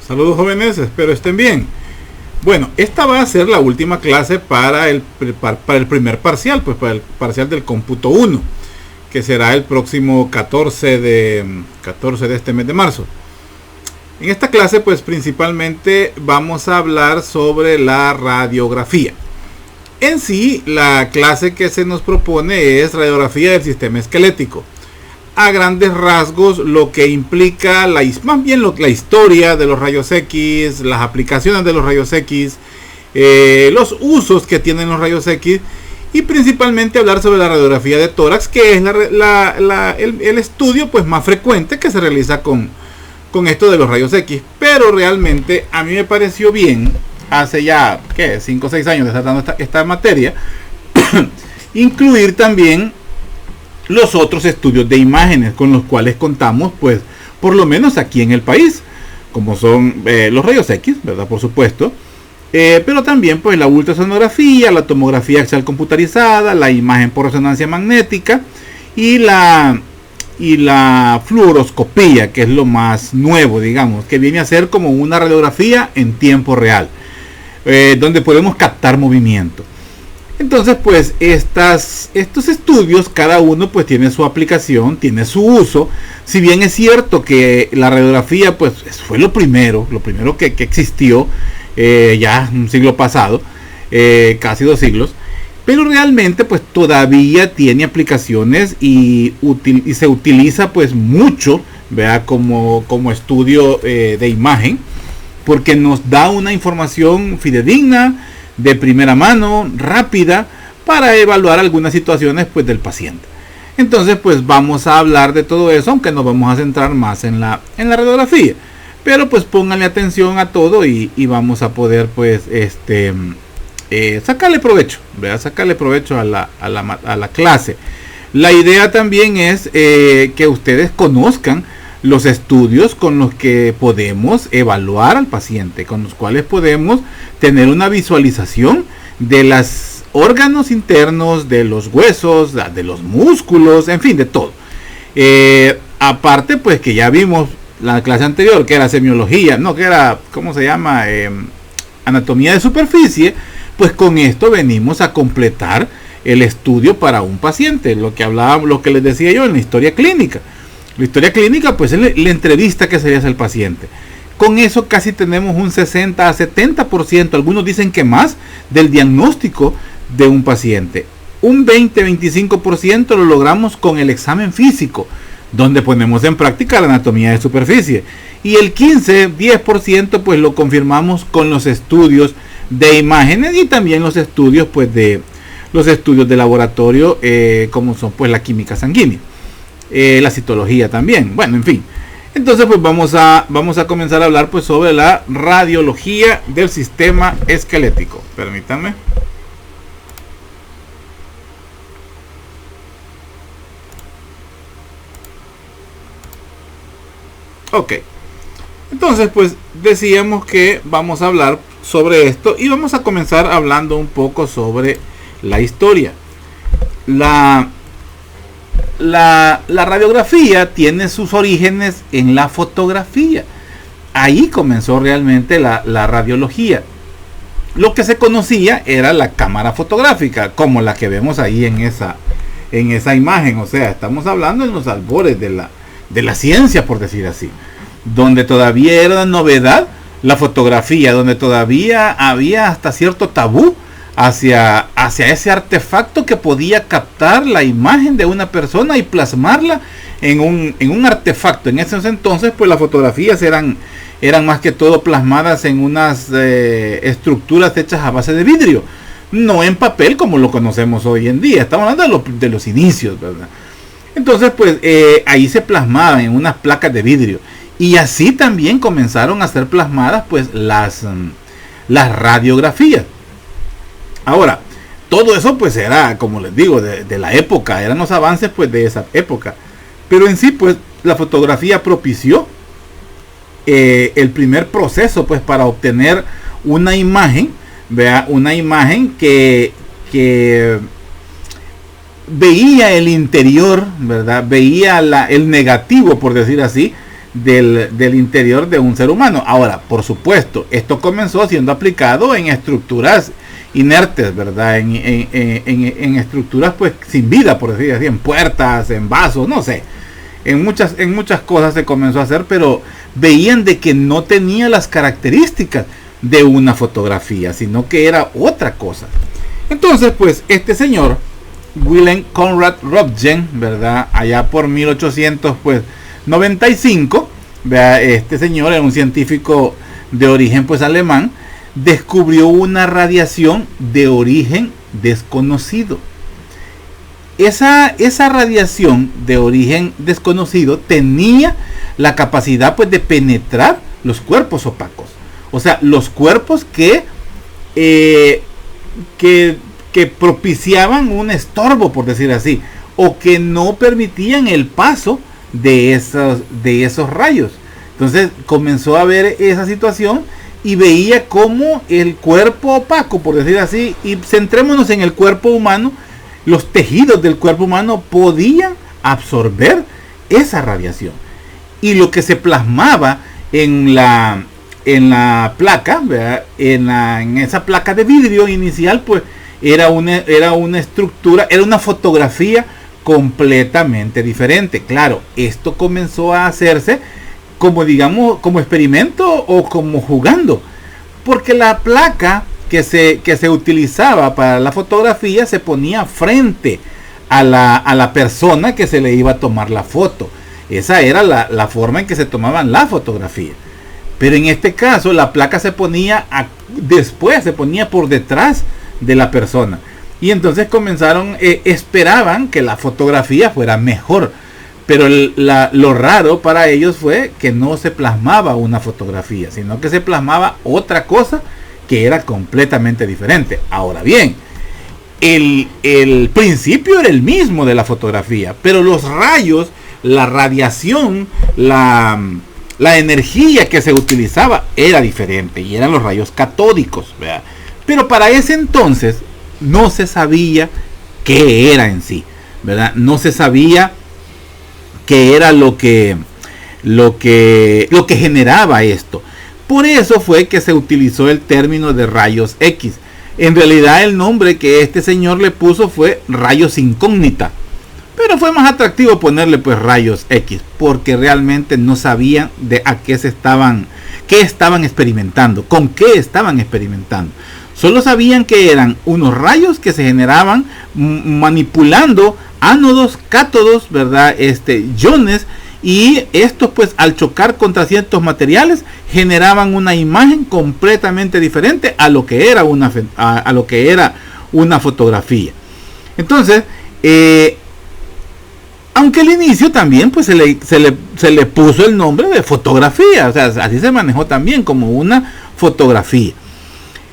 Saludos jóvenes, espero estén bien. Bueno, esta va a ser la última clase para el primer parcial, pues para el parcial del cómputo 1, que será el próximo 14 de este mes de marzo. En esta clase pues principalmente vamos a hablar sobre la radiografía. En sí, la clase que se nos propone es radiografía del sistema esquelético. A grandes rasgos, lo que implica la historia de los rayos X, las aplicaciones de los rayos X, los usos que tienen los rayos X y principalmente hablar sobre la radiografía de tórax, que es el estudio pues más frecuente que se realiza con esto de los rayos X. Pero realmente a mí me pareció bien, hace ya 5 o 6 años de estar dando esta materia, incluir también los otros estudios de imágenes con los cuales contamos, pues, por lo menos aquí en el país, como son los rayos X, ¿verdad? Por supuesto, pero también, pues, la ultrasonografía, la tomografía axial computarizada, la imagen por resonancia magnética y la fluoroscopía, que es lo más nuevo, digamos, que viene a ser como una radiografía en tiempo real, donde podemos captar movimiento. Entonces, pues, estos estudios, cada uno pues tiene su aplicación, tiene su uso. Si bien es cierto que la radiografía pues fue lo primero que existió ya un siglo pasado, casi 2 siglos, pero realmente pues todavía tiene aplicaciones y se utiliza pues mucho, ¿verdad? como estudio de imagen, porque nos da una información fidedigna, de primera mano, rápida, para evaluar algunas situaciones pues del paciente. Entonces pues vamos a hablar de todo eso, aunque nos vamos a centrar más en la radiografía, pero pues pónganle atención a todo y vamos a poder pues sacarle provecho, ¿verdad? Sacarle provecho a la clase. La idea también es que ustedes conozcan los estudios con los que podemos evaluar al paciente, con los cuales podemos tener una visualización de los órganos internos, de los huesos, de los músculos, en fin, de todo. Aparte, pues que ya vimos la clase anterior, que era semiología, ¿cómo se llama? Anatomía de superficie. Pues con esto venimos a completar el estudio para un paciente, lo que les decía yo en la historia clínica. La historia clínica pues es la entrevista que se le hace al paciente. Con eso casi tenemos un 60 a 70%, algunos dicen que más, del diagnóstico de un paciente. Un 20-25% lo logramos con el examen físico, donde ponemos en práctica la anatomía de superficie. Y el 15-10% pues lo confirmamos con los estudios de imágenes y también los estudios pues de laboratorio, como son pues la química sanguínea. La citología también, bueno, en fin. Entonces pues vamos a comenzar a hablar pues sobre la radiología del sistema esquelético. Permítanme. Ok. Entonces pues decíamos que vamos a hablar sobre esto y vamos a comenzar hablando un poco sobre la historia. La radiografía tiene sus orígenes en la fotografía. Ahí comenzó realmente la radiología. Lo que se conocía era la cámara fotográfica, como la que vemos ahí en esa imagen. O sea, estamos hablando en los albores de la ciencia, por decir así, donde todavía era una novedad la fotografía, donde todavía había hasta cierto tabú hacia ese artefacto que podía captar la imagen de una persona y plasmarla en un artefacto. En esos entonces pues las fotografías eran más que todo plasmadas en unas estructuras hechas a base de vidrio, no en papel como lo conocemos hoy en día. Estamos hablando de los inicios, ¿verdad? Entonces pues ahí se plasmaban en unas placas de vidrio y así también comenzaron a ser plasmadas pues las radiografías. Ahora, todo eso pues era, como les digo, de la época, eran los avances pues de esa época. Pero en sí pues la fotografía propició el primer proceso pues para obtener una imagen, ¿vea? Una imagen que veía el interior, ¿verdad? Veía el negativo, por decir así, del interior de un ser humano. Ahora, por supuesto, esto comenzó siendo aplicado en estructuras inertes, ¿verdad? En estructuras pues sin vida, por decir así, en puertas, en vasos, no sé. En muchas cosas se comenzó a hacer, pero veían de que no tenía las características de una fotografía, sino que era otra cosa. Entonces, pues, este señor, Wilhelm Conrad Röntgen, ¿verdad? Allá por 1895, ¿verdad? Este señor era un científico de origen, pues, alemán, descubrió una radiación de origen desconocido. Esa radiación de origen desconocido tenía la capacidad, pues, de penetrar los cuerpos opacos. O sea, los cuerpos que propiciaban un estorbo, por decir así, o que no permitían el paso de esos rayos. Entonces comenzó a ver esa situación y veía cómo el cuerpo opaco, por decir así, y centrémonos en el cuerpo humano, los tejidos del cuerpo humano podían absorber esa radiación. Y lo que se plasmaba en la placa, ¿verdad? En esa placa de vidrio inicial, pues era una estructura, era una fotografía completamente diferente. Claro, esto comenzó a hacerse como, digamos, como experimento o como jugando, porque la placa que se utilizaba para la fotografía se ponía frente a la persona que se le iba a tomar la foto. Esa era la forma en que se tomaban la fotografía. Pero en este caso la placa se ponía se ponía por detrás de la persona. Y entonces esperaban que la fotografía fuera mejor. Pero lo raro para ellos fue que no se plasmaba una fotografía, sino que se plasmaba otra cosa que era completamente diferente. Ahora bien, el principio era el mismo de la fotografía, pero los rayos, la radiación, la energía que se utilizaba era diferente y eran los rayos catódicos, ¿verdad? Pero para ese entonces no se sabía qué era en sí, ¿verdad? No se sabía qué era lo que generaba esto. Por eso fue que se utilizó el término de rayos X. En realidad el nombre que este señor le puso fue rayos incógnita. Pero fue más atractivo ponerle pues rayos X, porque realmente no sabían de qué estaban experimentando, con qué estaban experimentando. Solo sabían que eran unos rayos que se generaban manipulando ánodos, cátodos, ¿verdad? Iones, y estos pues al chocar contra ciertos materiales generaban una imagen completamente diferente a lo que era una fotografía. Entonces, aunque al inicio también pues se le puso el nombre de fotografía, o sea, así se manejó también como una fotografía.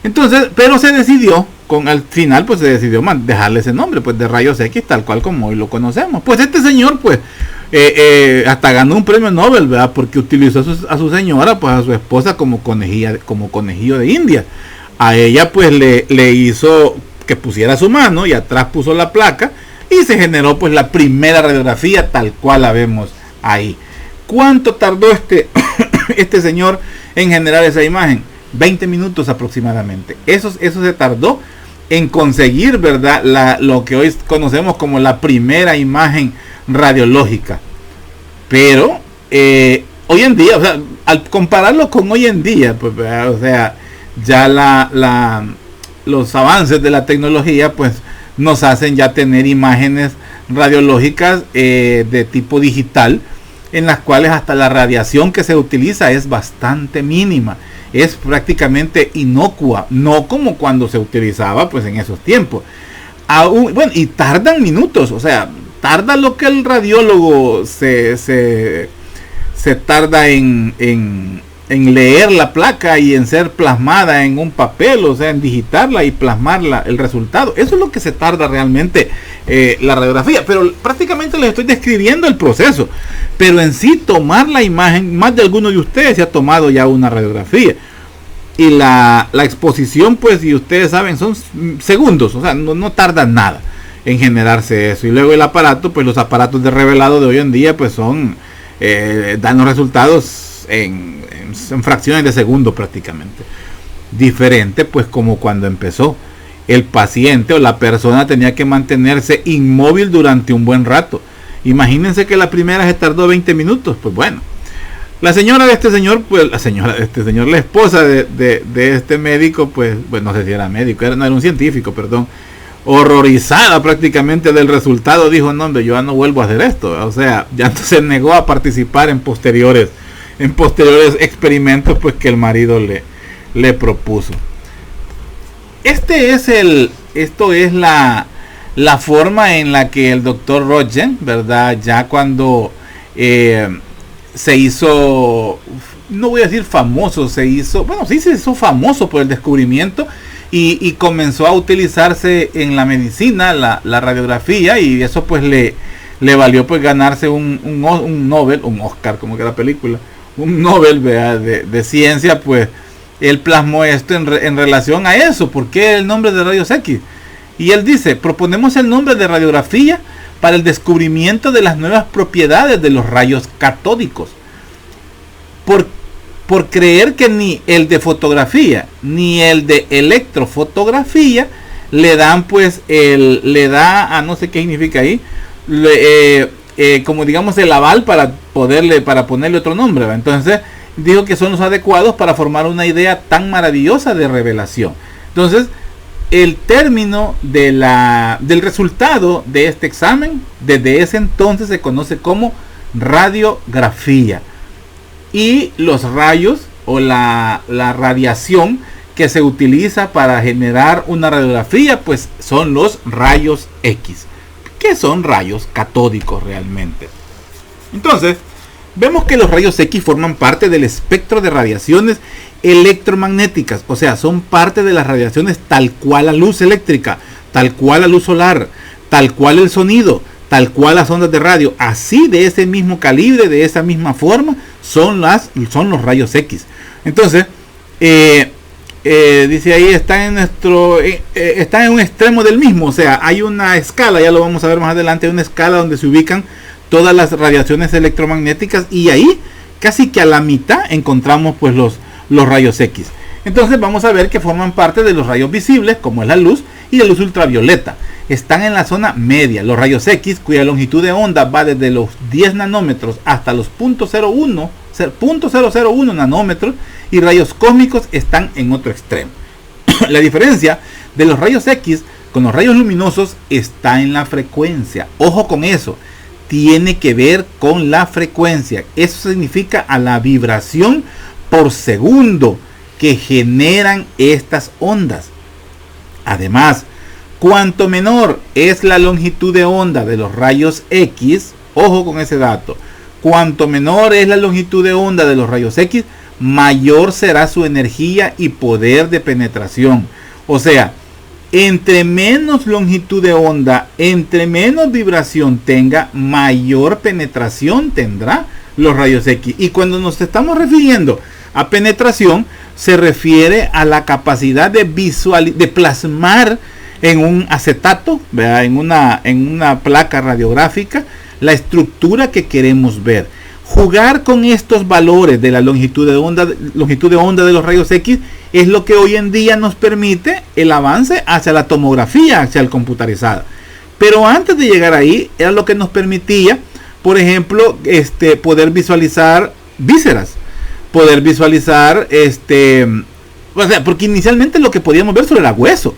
Entonces, pero al final pues se decidió dejarle ese nombre pues de rayos X, tal cual como hoy lo conocemos. Pues este señor pues hasta ganó un premio Nobel, ¿verdad? Porque utilizó a su señora, pues a su esposa como conejillo de India. A ella pues le hizo que pusiera su mano y atrás puso la placa y se generó pues la primera radiografía tal cual la vemos ahí. ¿Cuánto tardó este señor en generar esa imagen? 20 minutos aproximadamente. Eso se tardó en conseguir, ¿verdad? Lo que hoy conocemos como la primera imagen radiológica. Pero hoy en día, o sea, al compararlo con hoy en día, pues, o sea, ya los avances de la tecnología, pues, nos hacen ya tener imágenes radiológicas de tipo digital, en las cuales hasta la radiación que se utiliza es bastante mínima. Es prácticamente inocua, no como cuando se utilizaba pues en esos tiempos. Bueno, y tardan minutos, o sea, tarda lo que el radiólogo se tarda en leer la placa y en ser plasmada en un papel, o sea, en digitarla y plasmarla, el resultado. Eso es lo que se tarda realmente la radiografía, pero prácticamente les estoy describiendo el proceso. Pero en sí tomar la imagen, más de alguno de ustedes se ha tomado ya una radiografía. Y la exposición, pues, si ustedes saben, son segundos, o sea, no tarda nada en generarse eso. Y luego el aparato, pues los aparatos de revelado de hoy en día, pues son dan los resultados en fracciones de segundo prácticamente. Diferente pues como cuando empezó. El paciente o la persona tenía que mantenerse inmóvil durante un buen rato. Imagínense que la primera se tardó 20 minutos. Pues bueno, la señora de este señor, pues la esposa de este médico, pues no sé si era médico, no era un científico, perdón, horrorizada prácticamente del resultado, dijo, no hombre, yo ya no vuelvo a hacer esto. O sea, ya se negó a participar en posteriores experimentos pues que el marido le propuso. Esto es la forma en la que el doctor Röntgen, ¿verdad? Ya cuando se hizo, no voy a decir famoso, se hizo famoso por el descubrimiento y comenzó a utilizarse en la medicina, la radiografía, y eso pues le valió pues ganarse un Nobel, un Oscar, como que la película, un Nobel de ciencia. Pues él plasmó esto en relación a eso. ¿Por qué el nombre de rayos X? Y él dice, proponemos el nombre de radiografía para el descubrimiento de las nuevas propiedades de los rayos catódicos. Por creer que ni el de fotografía ni el de electrofotografía le dan pues no sé qué significa ahí, como digamos el aval para ponerle otro nombre, ¿verdad? Entonces dijo que son los adecuados para formar una idea tan maravillosa de revelación. Entonces, el término del resultado de este examen, desde ese entonces se conoce como radiografía. Y los rayos o la radiación que se utiliza para generar una radiografía, pues son los rayos X, que son rayos catódicos realmente. Entonces, vemos que los rayos X forman parte del espectro de radiaciones electromagnéticas, o sea, son parte de las radiaciones tal cual la luz eléctrica, tal cual la luz solar, tal cual el sonido, tal cual las ondas de radio, así de ese mismo calibre, de esa misma forma, son los rayos X. Entonces, dice ahí, está en un extremo del mismo, o sea, hay una escala, ya lo vamos a ver más adelante, hay una escala donde se ubican todas las radiaciones electromagnéticas, y ahí casi que a la mitad encontramos pues los rayos X. Entonces vamos a ver que forman parte de los rayos visibles, como es la luz y la luz ultravioleta. Están en la zona media. Los rayos X, cuya longitud de onda va desde los 10 nanómetros hasta los 0.001 nanómetros, y rayos cósmicos están en otro extremo. La diferencia de los rayos X con los rayos luminosos está en la frecuencia. Ojo con eso. Tiene que ver con la frecuencia. Eso significa a la vibración por segundo que generan estas ondas. Además, cuanto menor es la longitud de onda de los rayos X, ojo con ese dato, cuanto menor es la longitud de onda de los rayos X, mayor será su energía y poder de penetración. O sea, entre menos longitud de onda, entre menos vibración tenga, mayor penetración tendrá los rayos X. Y cuando nos estamos refiriendo a penetración, se refiere a la capacidad de plasmar en un acetato, ¿verdad? en una placa radiográfica, la estructura que queremos ver. Jugar con estos valores de la longitud de onda de los rayos X es lo que hoy en día nos permite el avance hacia la tomografía, hacia el computarizada. Pero antes de llegar ahí, era lo que nos permitía, por ejemplo, poder visualizar vísceras, poder visualizar, o sea, porque inicialmente lo que podíamos ver solo era hueso,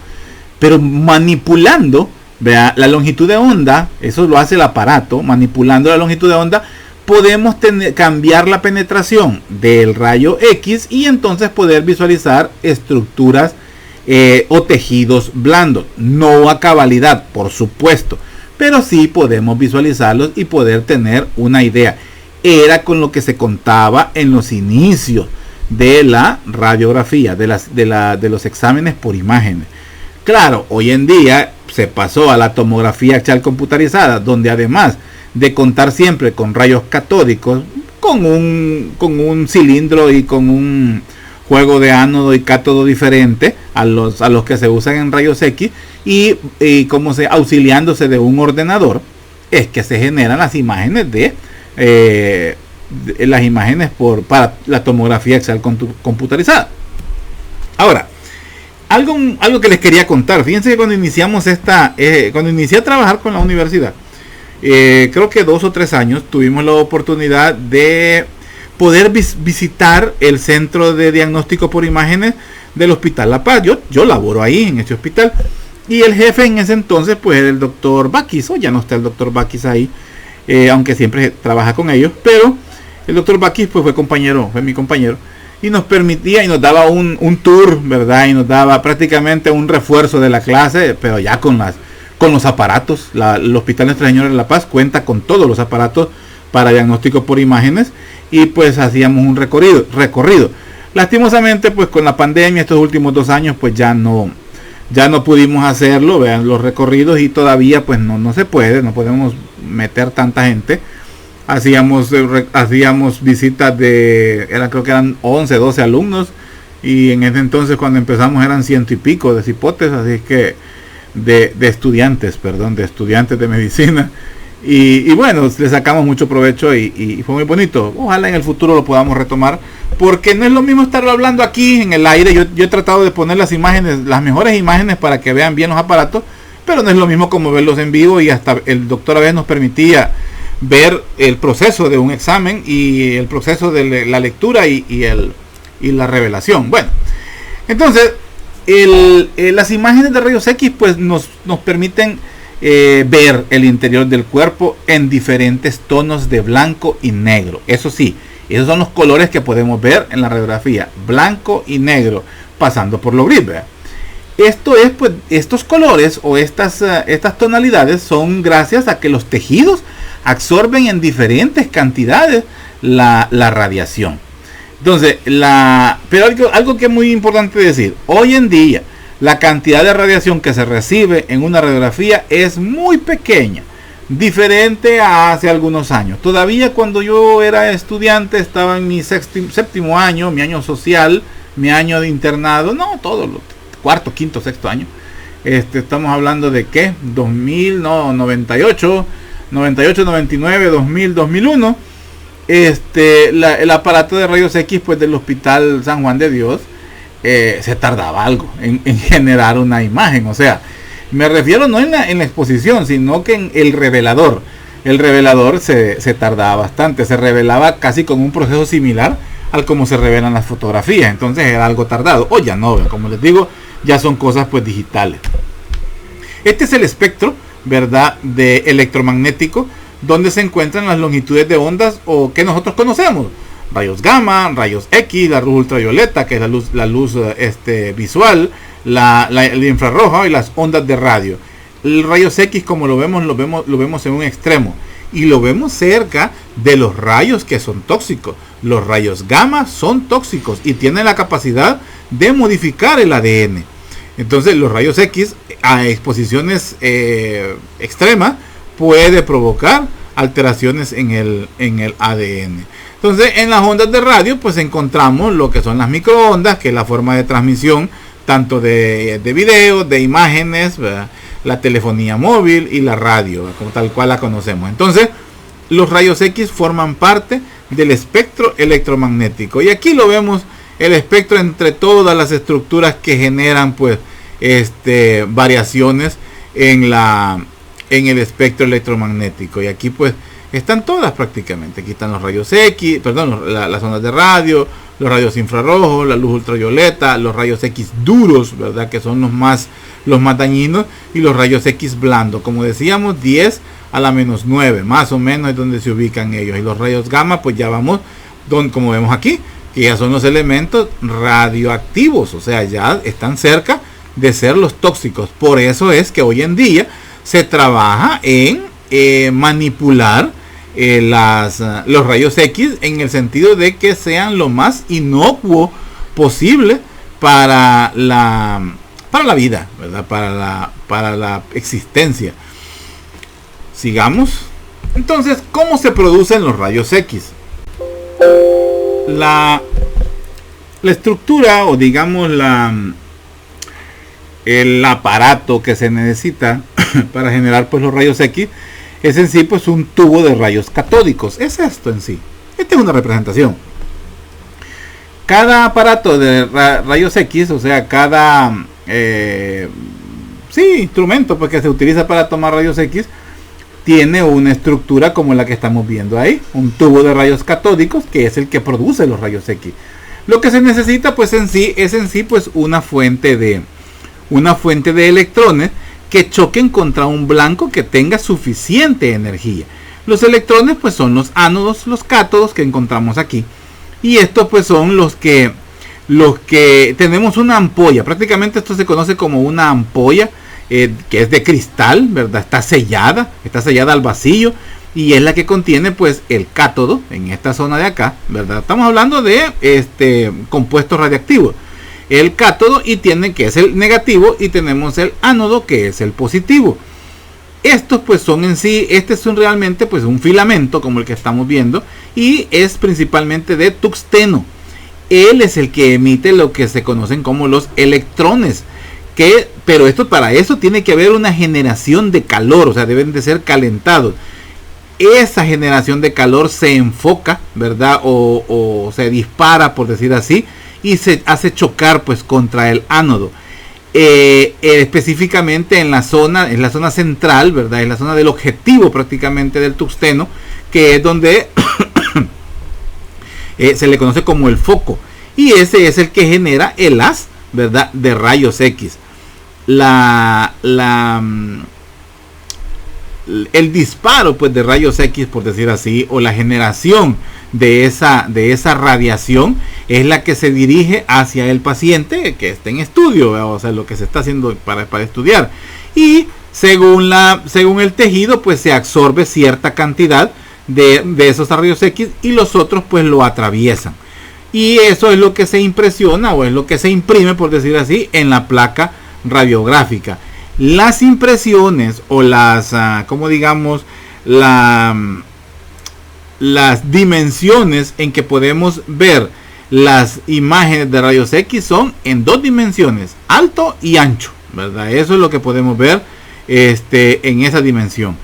pero manipulando, vea, la longitud de onda, eso lo hace el aparato, manipulando la longitud de onda, podemos cambiar la penetración del rayo X y entonces poder visualizar estructuras o tejidos blandos. No a cabalidad, por supuesto, pero sí podemos visualizarlos y poder tener una idea. Era con lo que se contaba en los inicios de la radiografía, de los exámenes por imágenes. Claro, hoy en día se pasó a la tomografía axial computarizada, donde además de contar siempre con rayos catódicos, con un cilindro y con un juego de ánodo y cátodo diferente a los que se usan en rayos X, y como auxiliándose de un ordenador, es que se generan las imágenes las imágenes para la tomografía axial computarizada. Ahora, algo que les quería contar. Fíjense que cuando iniciamos cuando inicié a trabajar con la universidad, creo que 2 o 3 años tuvimos la oportunidad de poder visitar el centro de diagnóstico por imágenes del Hospital La Paz. Yo laboro ahí en ese hospital, y el jefe en ese entonces pues era el doctor Baquis. Ya no está el doctor Baquis ahí, aunque siempre trabaja con ellos, pero el doctor Baquis pues fue mi compañero, y nos permitía y nos daba un tour, ¿verdad? Y nos daba prácticamente un refuerzo de la clase, pero ya con los aparatos. El Hospital Nuestra Señora de La Paz cuenta con todos los aparatos para diagnóstico por imágenes, y pues hacíamos un recorrido. Lastimosamente pues con la pandemia estos últimos 2 años pues ya no pudimos hacerlo, vean los recorridos, y todavía pues no se puede, no podemos meter tanta gente. Hacíamos visitas creo que eran 11, 12 alumnos, y en ese entonces cuando empezamos eran 100 y pico de cipotes, así que de estudiantes de medicina, y bueno, le sacamos mucho provecho, y fue muy bonito. Ojalá en el futuro lo podamos retomar, porque no es lo mismo estarlo hablando aquí en el aire. Yo he tratado de poner las mejores imágenes para que vean bien los aparatos, pero no es lo mismo como verlos en vivo, y hasta el doctor a veces nos permitía ver el proceso de un examen y el proceso de la lectura y la revelación. Bueno, entonces las imágenes de rayos X pues nos permiten ver el interior del cuerpo en diferentes tonos de blanco y negro. Eso sí, esos son los colores que podemos ver en la radiografía, blanco y negro, pasando por lo gris, ¿verdad? Esto es, pues, estos colores o estas tonalidades son gracias a que los tejidos absorben en diferentes cantidades la radiación. Entonces, pero algo que es muy importante decir: hoy en día la cantidad de radiación que se recibe en una radiografía es muy pequeña, diferente a hace algunos años. Todavía cuando yo era estudiante, estaba en mi séptimo año, mi año social, mi año de internado, cuarto, quinto, sexto año. Estamos hablando de ¿qué? 2000, 98, 99, 2000, 2001. El aparato de rayos X pues del Hospital San Juan de Dios se tardaba algo en generar una imagen. O sea, me refiero no en la exposición, sino que en el revelador. El revelador se tardaba bastante, se revelaba casi con un proceso similar al como se revelan las fotografías. Entonces era algo tardado. O ya no, como les digo, ya son cosas pues digitales. Este es el espectro, ¿verdad?, de electromagnético, donde se encuentran las longitudes de ondas o que nosotros conocemos: rayos gamma, rayos X, la luz ultravioleta, que es la luz visual, el infrarrojo, y las ondas de radio. El rayos X, como lo vemos en un extremo, y lo vemos cerca de los rayos que son tóxicos. Los rayos gamma son tóxicos y tienen la capacidad de modificar el ADN. Entonces los rayos X a exposiciones extremas puede provocar alteraciones en el ADN. Entonces en las ondas de radio pues encontramos lo que son las microondas, que es la forma de transmisión tanto de video, de imágenes, ¿verdad?, la telefonía móvil y la radio, como tal cual la conocemos. Entonces los rayos X forman parte del espectro electromagnético, y aquí lo vemos, el espectro entre todas las estructuras que generan pues variaciones en el espectro electromagnético. Y aquí pues están todas prácticamente. Aquí están los rayos X, las ondas de radio, los rayos infrarrojos, la luz ultravioleta, los rayos X duros, ¿verdad?, que son los más dañinos, y los rayos X blandos, como decíamos, 10 a la menos 9, más o menos es donde se ubican ellos. Y los rayos gamma pues ya vamos, como vemos aquí, que ya son los elementos radioactivos, o sea, ya están cerca de ser los tóxicos. Por eso es que hoy en día se trabaja en manipular los rayos X en el sentido de que sean lo más inocuo posible para la vida, ¿verdad?, para la existencia. Sigamos. Entonces, ¿cómo se producen los rayos X? La estructura, o digamos el aparato que se necesita para generar pues los rayos X es en sí pues un tubo de rayos catódicos. Es esto en sí. Esta es una representación. Cada aparato de rayos X, o sea, cada instrumento pues, que se utiliza para tomar rayos X, tiene una estructura como la que estamos viendo ahí, un tubo de rayos catódicos que es el que produce los rayos X. Lo que se necesita pues en sí es pues una fuente de electrones que choquen contra un blanco que tenga suficiente energía. Los electrones pues son los ánodos, los cátodos que encontramos aquí, y estos pues son los que tenemos una ampolla. Prácticamente esto se conoce como una ampolla que es de cristal, ¿verdad? Está sellada al vacío, y es la que contiene pues el cátodo en esta zona de acá, ¿verdad? Estamos hablando de compuestos radiactivos. El cátodo y tiene que es el negativo, y tenemos el ánodo que es el positivo. Estos pues son en sí, son realmente pues un filamento como el que estamos viendo, y es principalmente de tungsteno. Él es el que emite lo que se conocen como los electrones. Pero para eso tiene que haber una generación de calor, o sea, deben de ser calentados. Esa generación de calor se enfoca, ¿verdad? O se dispara, por decir así, y se hace chocar pues contra el ánodo. Específicamente en la zona central, ¿verdad? En la zona del objetivo prácticamente del tungsteno, que es donde se le conoce como el foco. Y ese es el que genera el haz, ¿verdad? De rayos X. El disparo pues de rayos X, por decir así, o la generación de esa radiación es la que se dirige hacia el paciente que está en estudio, o sea, lo que se está haciendo para estudiar, y según el tejido pues se absorbe cierta cantidad de esos rayos X, y los otros pues lo atraviesan, y eso es lo que se impresiona, o es lo que se imprime, por decir así, en la placa radiográfica. Las impresiones o las dimensiones en que podemos ver las imágenes de rayos X son en 2 dimensiones, alto y ancho, ¿verdad? Eso es lo que podemos ver en esa dimensión.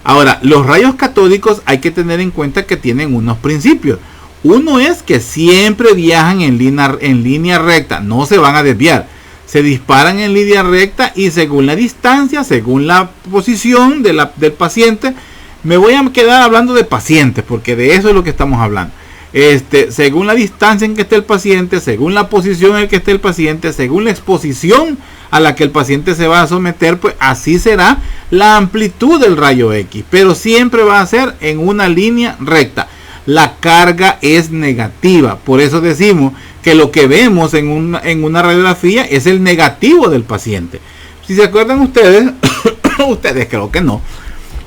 Ahora, los rayos catódicos hay que tener en cuenta que tienen unos principios. Uno es que siempre viajan en línea recta, no se van a desviar. Se disparan en línea recta, y según la distancia, según la posición del paciente, me voy a quedar hablando de pacientes porque de eso es lo que estamos hablando. Según la distancia en que esté el paciente, según la posición en que esté el paciente, según la exposición a la que el paciente se va a someter, pues así será la amplitud del rayo X, pero siempre va a ser en una línea recta. La carga es negativa, por eso decimos que lo que vemos en una radiografía es el negativo del paciente. Si se acuerdan ustedes, ustedes creo que no,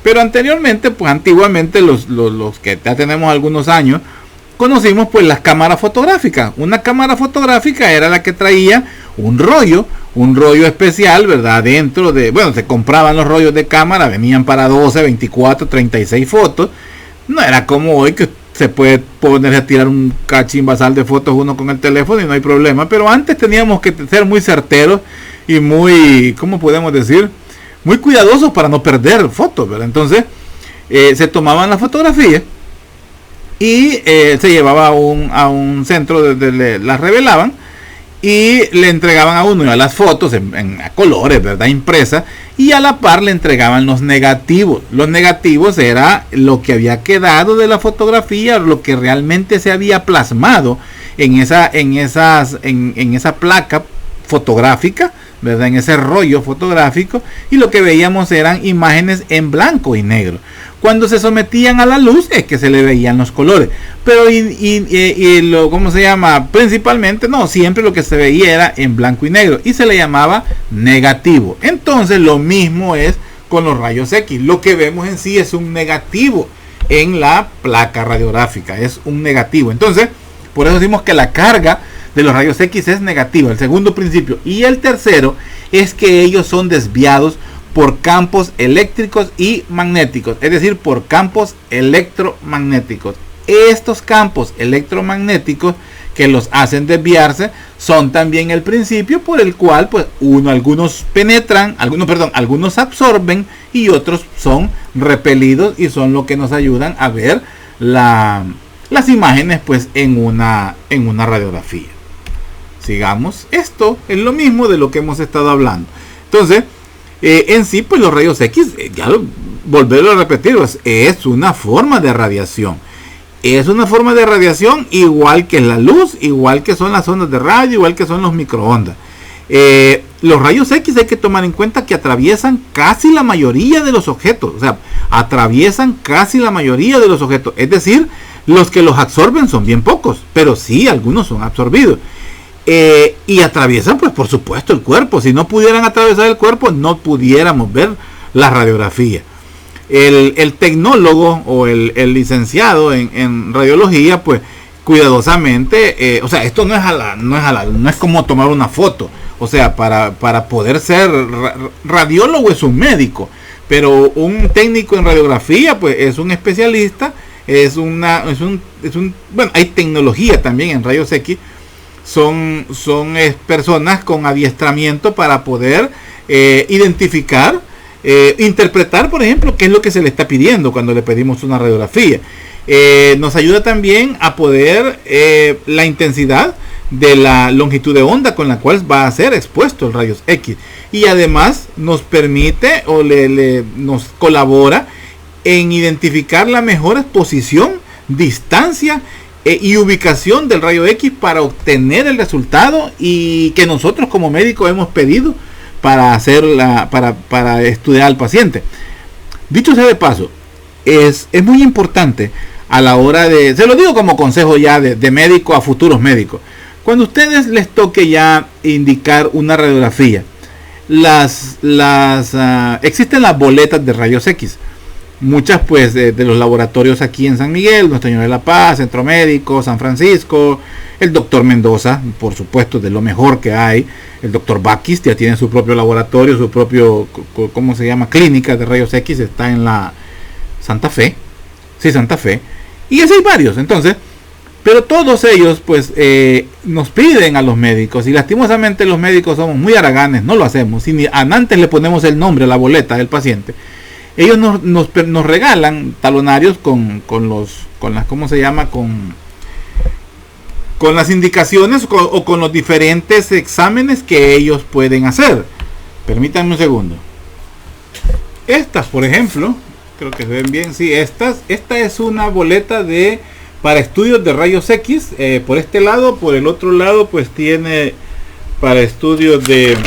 pero anteriormente, pues antiguamente los que ya tenemos algunos años, conocimos pues las cámaras fotográficas. Una cámara fotográfica era la que traía un rollo especial, ¿verdad? Se compraban los rollos de cámara, venían para 12, 24, 36 fotos. No era como hoy que se puede ponerse a tirar un cachimbasal de fotos uno con el teléfono y no hay problema, pero antes teníamos que ser muy certeros y muy, ¿cómo podemos decir? Muy cuidadosos para no perder fotos, ¿verdad? Entonces se tomaban las fotografías y se llevaba a un centro donde las revelaban y le entregaban a uno las fotos a colores, ¿verdad? Impresas, y a la par le entregaban los negativos. Los negativos era lo que había quedado de la fotografía, lo que realmente se había plasmado en esa placa fotográfica, ¿verdad? En ese rollo fotográfico, y lo que veíamos eran imágenes en blanco y negro. Cuando se sometían a la luz es que se le veían los colores, pero ¿cómo se llama? Principalmente, no, siempre lo que se veía era en blanco y negro y se le llamaba negativo. Entonces lo mismo es con los rayos X. Lo que vemos en sí es un negativo en la placa radiográfica, es un negativo. Entonces, por eso decimos que la carga de los rayos X es negativa, el segundo principio. Y el tercero es que ellos son desviados por campos eléctricos y magnéticos, es decir, por campos electromagnéticos. Estos campos electromagnéticos que los hacen desviarse son también el principio por el cual pues algunos penetran, algunos absorben y otros son repelidos, y son lo que nos ayudan a ver las imágenes pues en una radiografía. Sigamos, esto es lo mismo de lo que hemos estado hablando. Entonces, en sí pues los rayos X, volverlo a repetir, pues, es una forma de radiación. Es una forma de radiación igual que la luz, igual que son las ondas de radio, igual que son los microondas. Los rayos X hay que tomar en cuenta que atraviesan casi la mayoría de los objetos. O sea, atraviesan casi la mayoría de los objetos. Es decir, los que los absorben son bien pocos, pero sí, algunos son absorbidos. Y atraviesan, pues por supuesto, el cuerpo. Si no pudieran atravesar el cuerpo, no pudiéramos ver la radiografía. El tecnólogo o el licenciado en radiología, pues cuidadosamente, o sea, esto no es como tomar una foto. O sea, para poder ser radiólogo es un médico, pero un técnico en radiografía, pues es un especialista, bueno, hay tecnología también en rayos X. Son personas con adiestramiento para poder identificar, interpretar, por ejemplo, qué es lo que se le está pidiendo cuando le pedimos una radiografía. Nos ayuda también a poder la intensidad de la longitud de onda con la cual va a ser expuesto el rayos X, y además nos permite o nos colabora en identificar la mejor exposición, distancia y ubicación del rayo X para obtener el resultado y que nosotros como médicos hemos pedido para estudiar al paciente. Dicho sea de paso, es muy importante a la hora de, se lo digo como consejo ya de médico a futuros médicos, cuando a ustedes les toque ya indicar una radiografía, existen las boletas de rayos X. Muchas pues de los laboratorios aquí en San Miguel, Nuestra Señora de la Paz, Centro Médico, San Francisco, el doctor Mendoza, por supuesto, de lo mejor que hay. El doctor Bakis ya tiene su propio laboratorio, su propio, ¿cómo se llama? Clínica de rayos X, está en la Santa Fe. Sí, Santa Fe. Y así hay varios, entonces, pero todos ellos pues nos piden a los médicos, y lastimosamente los médicos somos muy haraganes, no lo hacemos, y ni antes le ponemos el nombre a la boleta del paciente. Ellos nos regalan talonarios con las, ¿cómo se llama? Con las indicaciones o con los diferentes exámenes que ellos pueden hacer. Permítanme un segundo. Estas, por ejemplo, creo que se ven bien. Sí, esta es una boleta para estudios de rayos X. Por este lado, por el otro lado, pues tiene para estudios de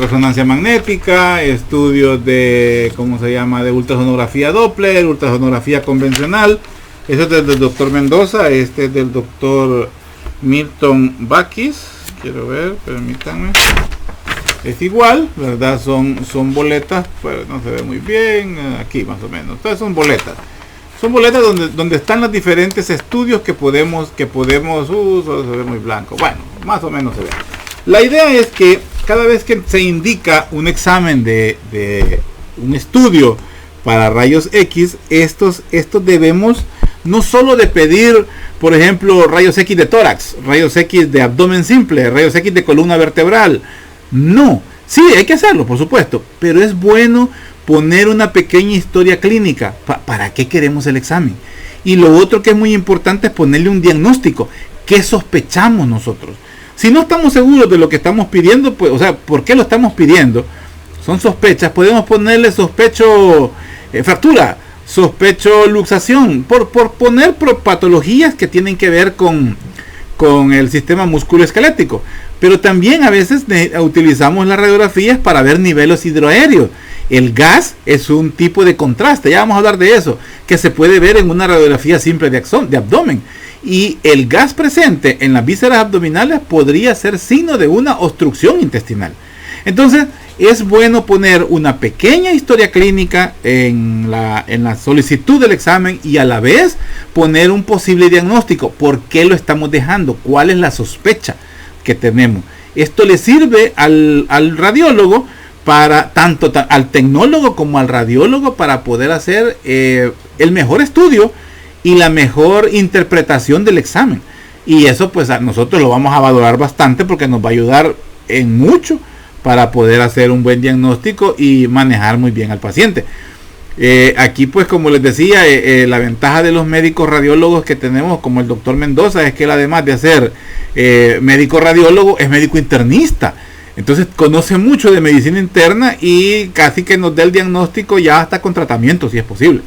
resonancia magnética, estudios de, ¿cómo se llama?, de ultrasonografía Doppler, ultrasonografía convencional. Este es del doctor Mendoza, este es del doctor Milton Bakis. Quiero ver, permítanme. Es igual, ¿verdad? Son boletas, pero no se ve muy bien, aquí más o menos. Entonces son boletas. Son boletas donde están los diferentes estudios que podemos, se ve muy blanco. Bueno, más o menos se ve. La idea es que cada vez que se indica un examen de un estudio para rayos X, estos debemos no solo de pedir, por ejemplo, rayos X de tórax, rayos X de abdomen simple, rayos X de columna vertebral. No, sí, hay que hacerlo, por supuesto, pero es bueno poner una pequeña historia clínica. ¿Para qué queremos el examen? Y lo otro que es muy importante es ponerle un diagnóstico. ¿Qué sospechamos nosotros? Si no estamos seguros de lo que estamos pidiendo, pues, o sea, ¿por qué lo estamos pidiendo? Son sospechas, podemos ponerle sospecho fractura, sospecho luxación, por poner patologías que tienen que ver con el sistema musculoesquelético. Pero también a veces utilizamos las radiografías para ver niveles hidroaéreos. El gas es un tipo de contraste, ya vamos a hablar de eso, que se puede ver en una radiografía simple de abdomen. Y el gas presente en las vísceras abdominales podría ser signo de una obstrucción intestinal. Entonces es bueno poner una pequeña historia clínica en la solicitud del examen y a la vez poner un posible diagnóstico. ¿Por qué lo estamos dejando? ¿Cuál es la sospecha que tenemos? Esto le sirve al radiólogo, tanto al tecnólogo como al radiólogo, para poder hacer el mejor estudio y la mejor interpretación del examen. Y eso pues nosotros lo vamos a valorar bastante, porque nos va a ayudar en mucho para poder hacer un buen diagnóstico y manejar muy bien al paciente. Aquí pues como les decía, la ventaja de los médicos radiólogos que tenemos como el doctor Mendoza es que él, además de ser médico radiólogo, es médico internista. Entonces conoce mucho de medicina interna y casi que nos da el diagnóstico ya hasta con tratamiento si es posible.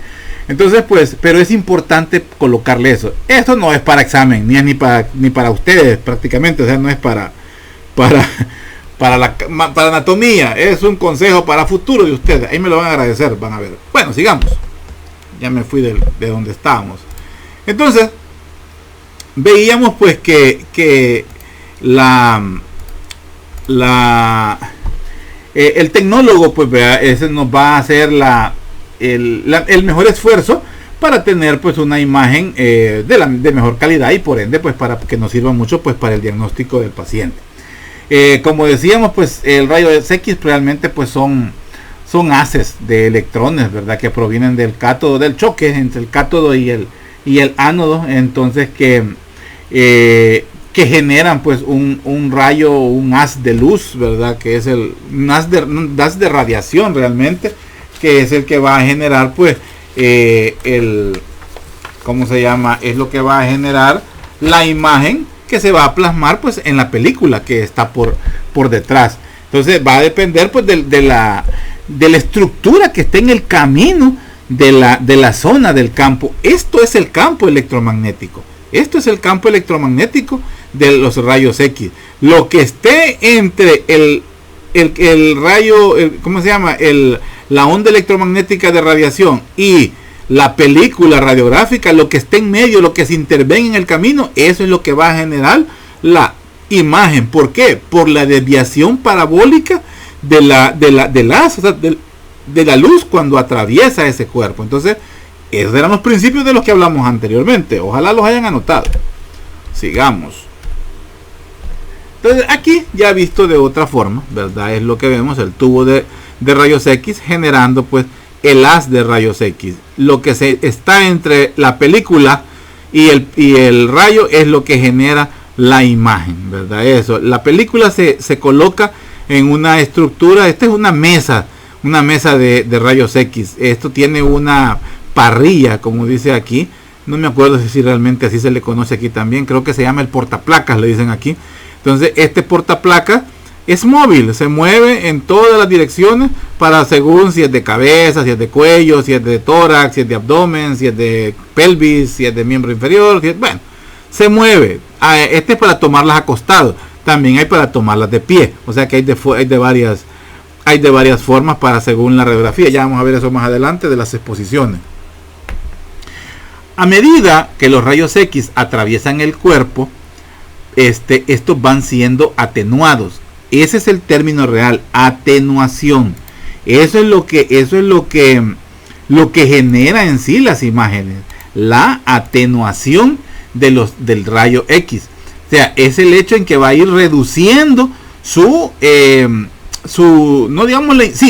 Entonces pues, pero es importante colocarle eso. Esto no es para examen, ni es ni para ustedes prácticamente, o sea, no es para anatomía, es un consejo para futuro de ustedes. Ahí me lo van a agradecer, van a ver. Bueno, sigamos. Ya me fui de donde estábamos. Entonces, veíamos pues que el tecnólogo pues ese nos va a hacer el mejor esfuerzo para tener pues una imagen de mejor calidad y por ende pues para que nos sirva mucho pues para el diagnóstico del paciente. Como decíamos, pues el rayo X realmente pues son haces de electrones, ¿verdad? Que provienen del cátodo, del choque entre el cátodo y el ánodo. Entonces que generan pues un rayo, un haz de luz, ¿verdad? Que es un haz de radiación realmente, que es el que va a generar pues ¿cómo se llama? Es lo que va a generar la imagen que se va a plasmar pues en la película que está por detrás. Entonces va a depender pues de la estructura que esté en el camino de la zona del campo. Esto es el campo electromagnético. Esto es el campo electromagnético de los rayos X. Lo que esté entre el rayo, ¿cómo se llama? La onda electromagnética de radiación y la película radiográfica, lo que esté en medio, lo que se intervenga en el camino, eso es lo que va a generar la imagen. ¿Por qué? Por la desviación parabólica de la luz cuando atraviesa ese cuerpo. Entonces, esos eran los principios de los que hablamos anteriormente. Ojalá los hayan anotado. Sigamos. Entonces, aquí ya visto de otra forma, ¿verdad? Es lo que vemos, el tubo de rayos X generando pues el haz de rayos X. Lo que está entre la película y el rayo es lo que genera la imagen, ¿verdad? Eso. La película se coloca en una estructura. Esta es una mesa de rayos X. Esto tiene una parrilla, como dice aquí. No me acuerdo si realmente así se le conoce aquí también. Creo que se llama el portaplacas, le dicen aquí. Entonces, este portaplacas es móvil, se mueve en todas las direcciones para según si es de cabeza, si es de cuello, si es de tórax, si es de abdomen, si es de pelvis, si es de miembro inferior, bueno, se mueve. Este es para tomarlas acostado, también hay para tomarlas de pie, o sea que hay de varias formas para según la radiografía. Ya vamos a ver eso más adelante de las exposiciones. A medida que los rayos X atraviesan el cuerpo, estos van siendo atenuados. Ese es el término real, atenuación. Eso es lo que genera en sí las imágenes, la atenuación del rayo X. O sea, es el hecho en que va a ir reduciendo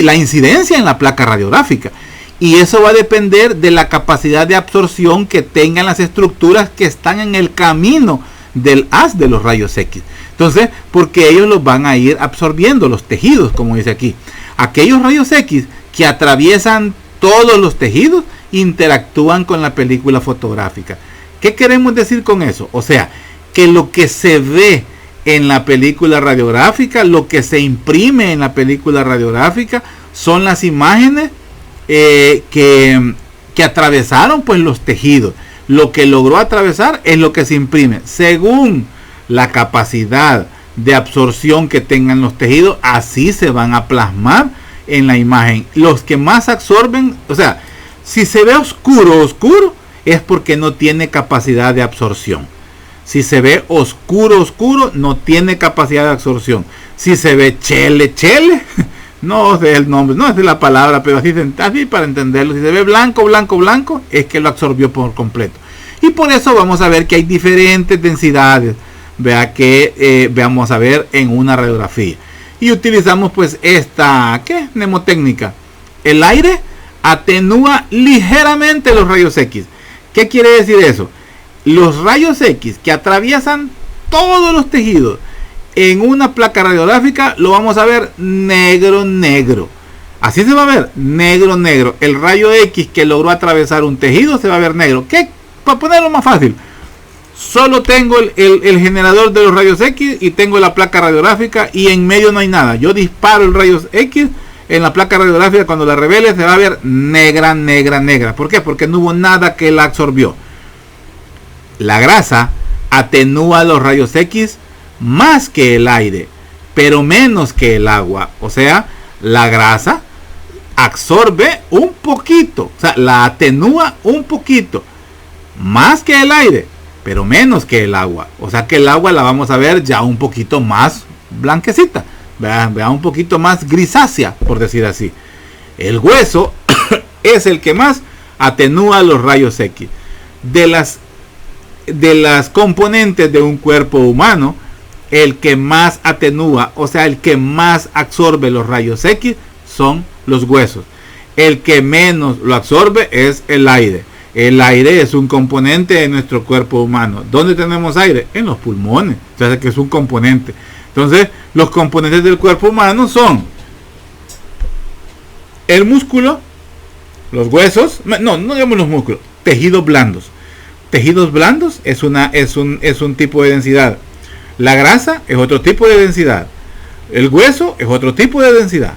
la incidencia en la placa radiográfica. Y eso va a depender de la capacidad de absorción que tengan las estructuras que están en el camino del haz de los rayos X. Entonces, porque ellos los van a ir absorbiendo, los tejidos, como dice aquí. Aquellos rayos X que atraviesan todos los tejidos interactúan con la película fotográfica. ¿Qué queremos decir con eso? O sea, que lo que se ve en la película radiográfica, lo que se imprime en la película radiográfica, son las imágenes que atravesaron pues los tejidos. Lo que logró atravesar es lo que se imprime. Según la capacidad de absorción que tengan los tejidos, así se van a plasmar en la imagen. Los que más absorben, o sea, si se ve oscuro, es porque no tiene capacidad de absorción. Si se ve oscuro, no tiene capacidad de absorción. Si se ve chele, no sé el nombre, no es de la palabra, pero así para entenderlo. Si se ve blanco, es que lo absorbió por completo. Y por eso vamos a ver que hay diferentes densidades. Vamos a ver en una radiografía. Y utilizamos pues esta mnemotécnica. El aire atenúa ligeramente los rayos X. ¿Qué quiere decir eso? Los rayos X que atraviesan todos los tejidos en una placa radiográfica lo vamos a ver negro. Así se va a ver negro, negro. El rayo X que logró atravesar un tejido se va a ver negro. ¿Qué? Para ponerlo más fácil, solo tengo el generador de los rayos X y tengo la placa radiográfica y en medio no hay nada. Yo disparo el rayos X en la placa radiográfica, cuando la revele se va a ver negra, negra, negra. ¿Por qué? Porque no hubo nada que la absorbió. La grasa atenúa los rayos X más que el aire, pero menos que el agua. O sea, la grasa absorbe un poquito, o sea, la atenúa un poquito, más que el aire, pero menos que el agua. O sea que el agua la vamos a ver ya un poquito más blanquecita, vea un poquito más grisácea, por decir así. El hueso es el que más atenúa los rayos X. De las componentes de un cuerpo humano, el que más atenúa, o sea, el que más absorbe los rayos X son los huesos. El que menos lo absorbe es el aire. El aire es un componente de nuestro cuerpo humano. ¿Dónde tenemos aire? En los pulmones. O sea, que es un componente. Entonces, los componentes del cuerpo humano son el músculo, los huesos, no digamos los músculos, tejidos blandos. Tejidos blandos es un tipo de densidad. La grasa es otro tipo de densidad. El hueso es otro tipo de densidad.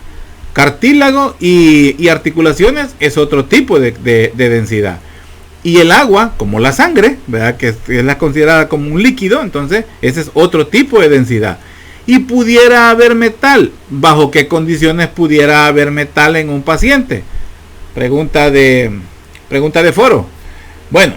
Cartílago y articulaciones es otro tipo de densidad. Y el agua, como la sangre, ¿verdad?, que es la considerada como un líquido, entonces ese es otro tipo de densidad. Y pudiera haber metal. ¿Bajo qué condiciones pudiera haber metal en un paciente? Pregunta de foro. Bueno,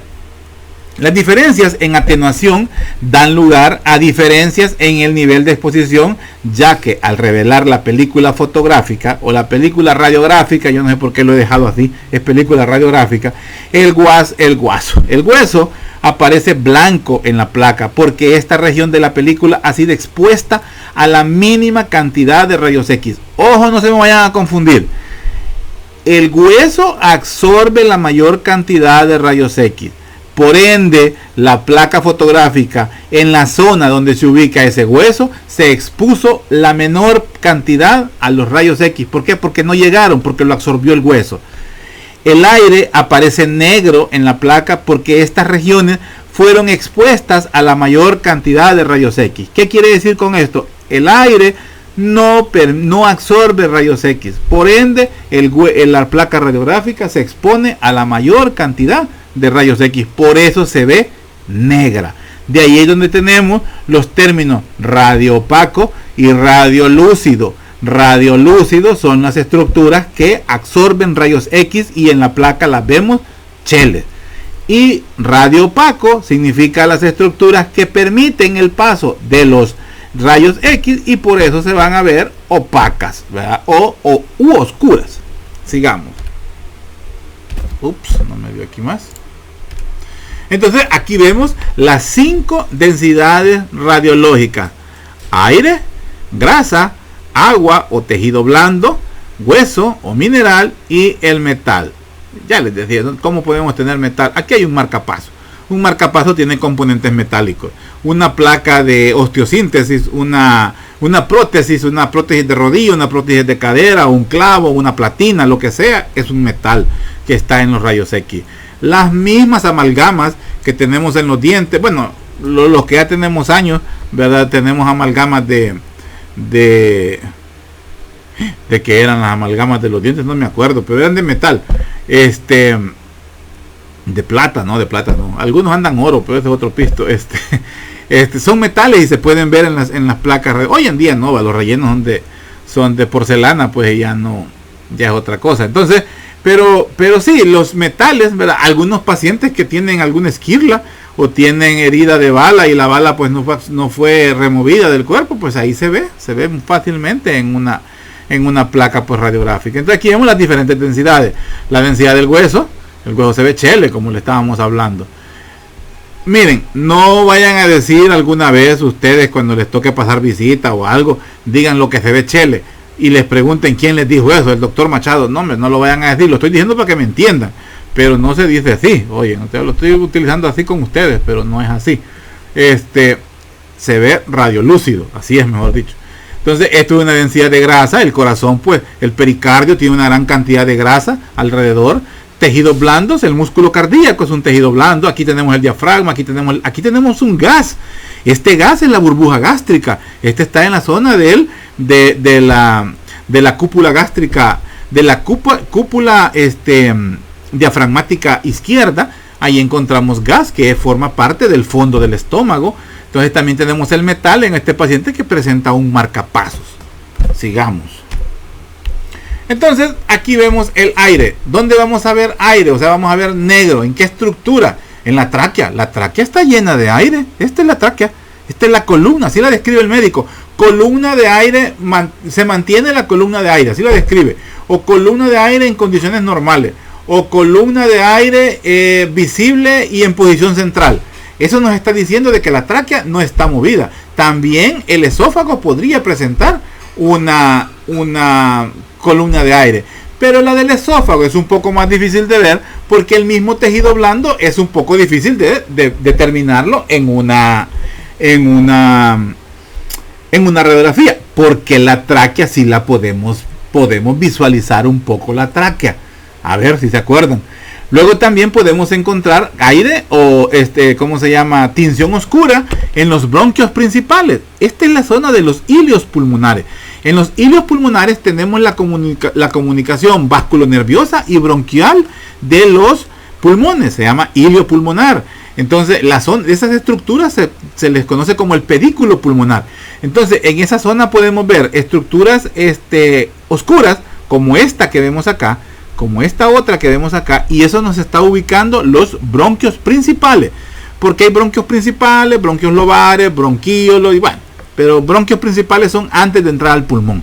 las diferencias en atenuación dan lugar a diferencias en el nivel de exposición, ya que al revelar la película fotográfica o la película radiográfica, yo no sé por qué lo he dejado así, es película radiográfica, el hueso aparece blanco en la placa porque esta región de la película ha sido expuesta a la mínima cantidad de rayos X. Ojo, no se me vayan a confundir. El hueso absorbe la mayor cantidad de rayos X. Por ende, la placa fotográfica, en la zona donde se ubica ese hueso, se expuso la menor cantidad a los rayos X. ¿Por qué? Porque no llegaron, porque lo absorbió el hueso. El aire aparece negro en la placa porque estas regiones fueron expuestas a la mayor cantidad de rayos X. ¿Qué quiere decir con esto? El aire no absorbe rayos X. Por ende, la placa radiográfica se expone a la mayor cantidad de rayos X. Por eso se ve negra. De ahí es donde tenemos los términos radioopaco y radiolúcido. Radiolúcido son las estructuras que absorben rayos X y en la placa las vemos cheles. Y radiopaco significa las estructuras que permiten el paso de los rayos X y por eso se van a ver opacas, ¿verdad? U oscuras. Sigamos. Ups, no me dio aquí más. Entonces aquí vemos las 5 densidades radiológicas: aire, grasa, agua o tejido blando, hueso o mineral y el metal. Ya les decía, ¿cómo podemos tener metal? Aquí hay un marcapaso. Un marcapaso tiene componentes metálicos. Una placa de osteosíntesis, una prótesis de rodilla, una prótesis de cadera, un clavo, una platina, lo que sea, es un metal que está en los rayos X. Las mismas amalgamas que tenemos en los dientes, bueno, los que ya tenemos años, ¿verdad? Tenemos amalgamas de que eran las amalgamas de los dientes, no me acuerdo, pero eran de metal, de plata, no, algunos andan oro, pero ese es otro pisto, son metales y se pueden ver en las placas. Hoy en día no, los rellenos son de porcelana, pues ya es otra cosa. Entonces, pero sí, los metales, ¿verdad? Algunos pacientes que tienen alguna esquirla o tienen herida de bala y la bala pues no fue removida del cuerpo, pues ahí se ve fácilmente en una placa pues radiográfica. Entonces aquí vemos las diferentes densidades. La densidad del hueso, el hueso se ve chele, como le estábamos hablando. Miren, no vayan a decir alguna vez ustedes cuando les toque pasar visita o algo, digan lo que se ve chele y les pregunten quién les dijo eso, el doctor Machado. No, no lo vayan a decir, lo estoy diciendo para que me entiendan, pero no se dice así. Oye, no lo estoy utilizando así con ustedes, pero no es así. Se ve radiolúcido, así es, mejor dicho. Entonces esto es una densidad de grasa. El corazón, pues el pericardio tiene una gran cantidad de grasa alrededor. Tejidos blandos, el músculo cardíaco es un tejido blando. Aquí tenemos el diafragma, aquí tenemos un gas. Este gas es la burbuja gástrica. Este está en la zona de la cúpula gástrica, de la cúpula diafragmática izquierda. Ahí encontramos gas que forma parte del fondo del estómago. Entonces también tenemos el metal en este paciente que presenta un marcapasos. Sigamos. Entonces aquí vemos el aire. ¿Dónde vamos a ver aire? O sea, vamos a ver negro. ¿En qué estructura? En la tráquea. La tráquea está llena de aire. Esta es la tráquea. Esta es la columna. Así la describe el médico. Columna de aire. Se mantiene la columna de aire. Así la describe. O columna de aire en condiciones normales. O columna de aire visible y en posición central. Eso nos está diciendo de que la tráquea no está movida. También el esófago podría presentar una columna de aire, pero la del esófago es un poco más difícil de ver porque el mismo tejido blando es un poco difícil de determinarlo en una radiografía, porque la tráquea sí la podemos visualizar un poco la tráquea, a ver si se acuerdan. Luego también podemos encontrar aire o ¿cómo se llama? Tinción oscura en los bronquios principales. Esta es la zona de los hilios pulmonares. En los hilios pulmonares tenemos la comunicación vasculonerviosa y bronquial de los pulmones. Se llama hilio pulmonar. Entonces, esas estructuras se les conoce como el pedículo pulmonar. Entonces, en esa zona podemos ver estructuras oscuras, como esta que vemos acá, como esta otra que vemos acá, y eso nos está ubicando los bronquios principales. Porque hay bronquios principales, bronquios lobares, bronquíolos, y bueno, pero bronquios principales son antes de entrar al pulmón.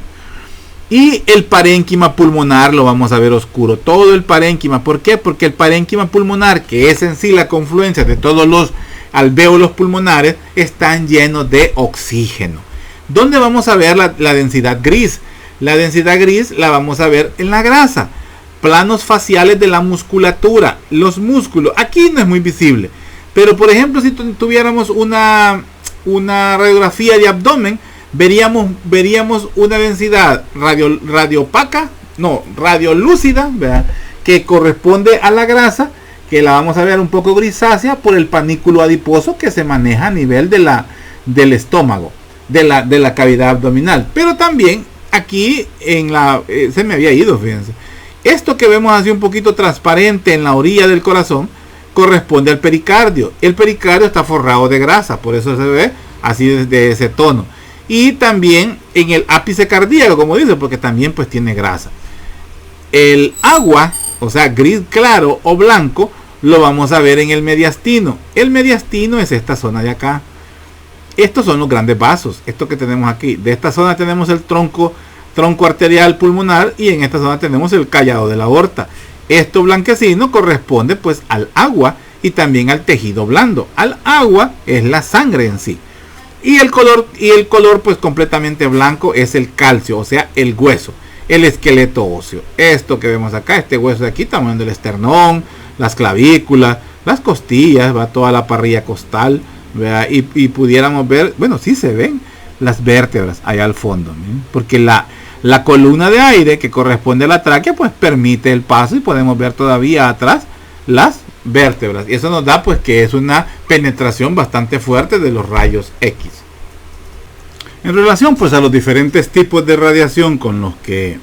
Y el parénquima pulmonar lo vamos a ver oscuro. Todo el parénquima. ¿Por qué? Porque el parénquima pulmonar, que es en sí la confluencia de todos los alvéolos pulmonares, están llenos de oxígeno. ¿Dónde vamos a ver la densidad gris? La densidad gris la vamos a ver en la grasa. Planos faciales de la musculatura. Los músculos. Aquí no es muy visible. Pero por ejemplo, si tuviéramos una radiografía de abdomen, veríamos una densidad radiolúcida, ¿verdad? Que corresponde a la grasa, que la vamos a ver un poco grisácea por el panículo adiposo que se maneja a nivel del estómago, de la cavidad abdominal. Pero también aquí se me había ido, fíjense. Esto que vemos así un poquito transparente en la orilla del corazón corresponde al pericardio. El pericardio está forrado de grasa, por eso se ve así de ese tono. Y también en el ápice cardíaco, como dice, porque también pues tiene grasa. El agua, o sea, gris claro o blanco, lo vamos a ver en el mediastino. El mediastino es esta zona de acá. Estos son los grandes vasos, esto que tenemos aquí. De esta zona tenemos el tronco arterial pulmonar y en esta zona tenemos el callado de la aorta. Esto blanquecino corresponde pues al agua y también al tejido blando. Al agua es la sangre en sí. Y el color pues completamente blanco es el calcio, o sea, el hueso, el esqueleto óseo. Esto que vemos acá, este hueso de aquí, estamos viendo el esternón, las clavículas, las costillas, va toda la parrilla costal, ¿verdad? Y pudiéramos ver, bueno, sí se ven las vértebras allá al fondo, ¿sí? Porque la columna de aire que corresponde a la tráquea pues permite el paso y podemos ver todavía atrás las vértebras, y eso nos da pues que es una penetración bastante fuerte de los rayos X. En relación pues a los diferentes tipos de radiación con los que